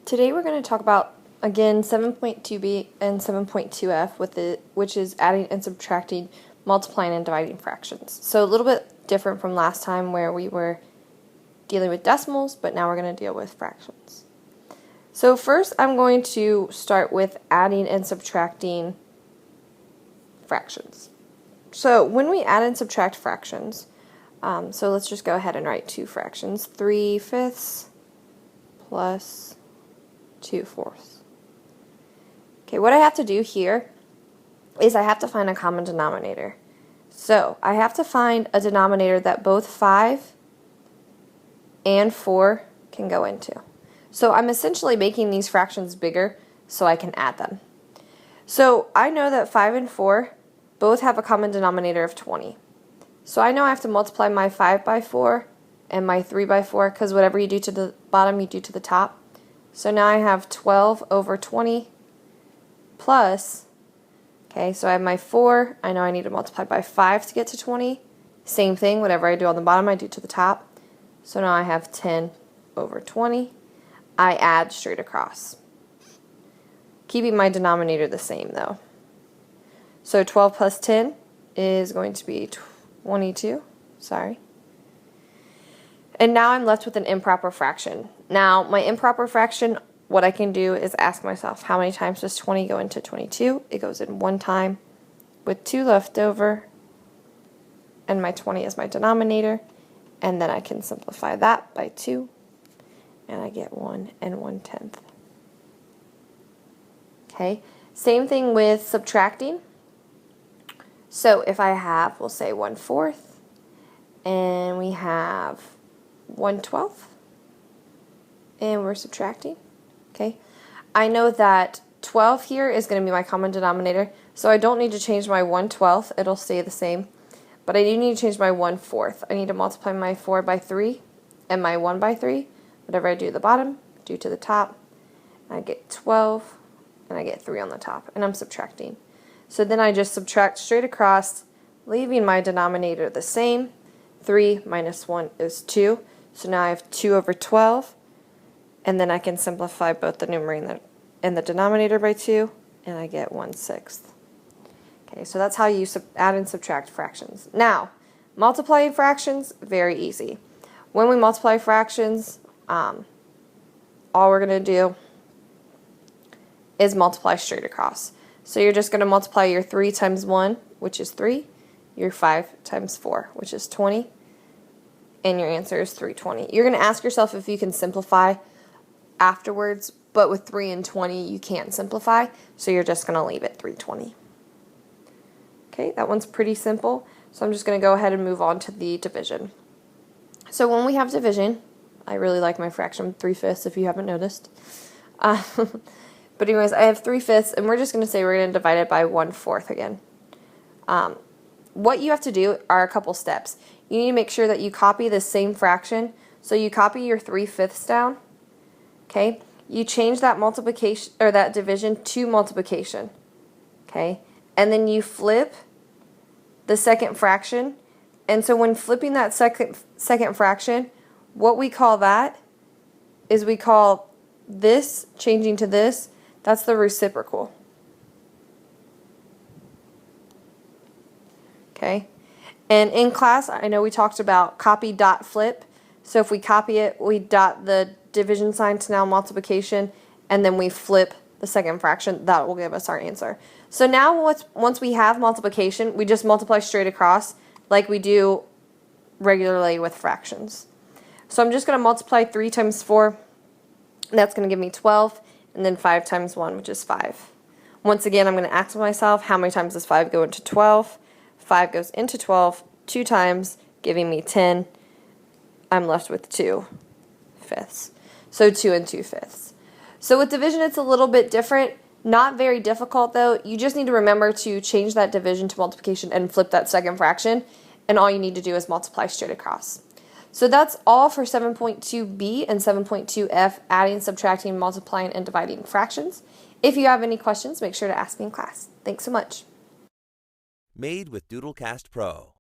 Today we're going to talk about, again, 7.2b and 7.2f, which is adding and subtracting, multiplying and dividing fractions. So a little bit different from last time where we were dealing with decimals, but now we're going to deal with fractions. So first I'm going to start with adding and subtracting fractions. So when we add and subtract fractions, so let's just go ahead and write two fractions. 3/5 plus 2/4. Okay, what I have to do here is I have to find a common denominator. So I have to find a denominator that both 5 and 4 can go into. So I'm essentially making these fractions bigger so I can add them. So I know that 5 and 4 both have a common denominator of 20. So I know I have to multiply my 5 by 4 and my 3 by 4, because whatever you do to the bottom, you do to the top. So now I have 12 over 20 plus, okay, so I have my 4. I know I need to multiply by 5 to get to 20. Same thing, whatever I do on the bottom, I do to the top. So now I have 10 over 20. I add straight across, keeping my denominator the same though. So 12 plus 10 is going to be 22, sorry. And now I'm left with an improper fraction. Now, my improper fraction, what I can do is ask myself, how many times does 20 go into 22? It goes in one time with 2 left over, and my 20 is my denominator, and then I can simplify that by 2, and I get 1 1/10. Okay, same thing with subtracting. So if I have, we'll say 1/4, and we have 1/12, and we're subtracting, okay? I know that 12 here is going to be my common denominator, so I don't need to change my 1/12, it'll stay the same, but I do need to change my 1/4. I need to multiply my 4 by 3 and my 1 by 3. Whatever I do at the bottom, do to the top. I get 12, and I get 3 on the top, and I'm subtracting. So then I just subtract straight across, leaving my denominator the same. 3 minus 1 is 2. So now I have 2 over 12, and then I can simplify both the numerator and the denominator by 2, and I get 1/6. Okay, so that's how you add and subtract fractions. Now, multiplying fractions, very easy. When we multiply fractions, all we're going to do is multiply straight across. So you're just going to multiply your 3 times 1, which is 3, your 5 times 4, which is 20, and your answer is 320. You're going to ask yourself if you can simplify afterwards, but with 3 and 20 you can't simplify, so you're just going to leave it 320. Okay, that one's pretty simple, so I'm just going to go ahead and move on to the division. So when we have division, I really like my fraction 3/5 if you haven't noticed. But anyways, I have 3/5, and we're just going to say we're going to divide it by 1/4 again. What you have to do are a couple steps. You need to make sure that you copy the same fraction. So you copy your 3/5 down. Okay, you change that multiplication or that division to multiplication. Okay, and then you flip the second fraction. And so when flipping that second fraction, what we call that is we call this changing to this. That's the reciprocal. Okay, and in class I know we talked about copy dot flip. So if we copy it, we dot the division sign to now multiplication, and then we flip the second fraction. That will give us our answer. So now once we have multiplication, we just multiply straight across like we do regularly with fractions. So I'm just going to multiply 3 times 4. That's going to give me 12, and then 5 times 1, which is 5. Once again, I'm going to ask myself, how many times does 5 go into 12? 5 goes into 12 2 times, giving me 10. I'm left with 2/5. So 2 and 2/5. So with division, it's a little bit different. Not very difficult, though. You just need to remember to change that division to multiplication and flip that second fraction, and all you need to do is multiply straight across. So that's all for 7.2b and 7.2f, adding, subtracting, multiplying, and dividing fractions. If you have any questions, make sure to ask me in class. Thanks so much. Made with Doodlecast Pro.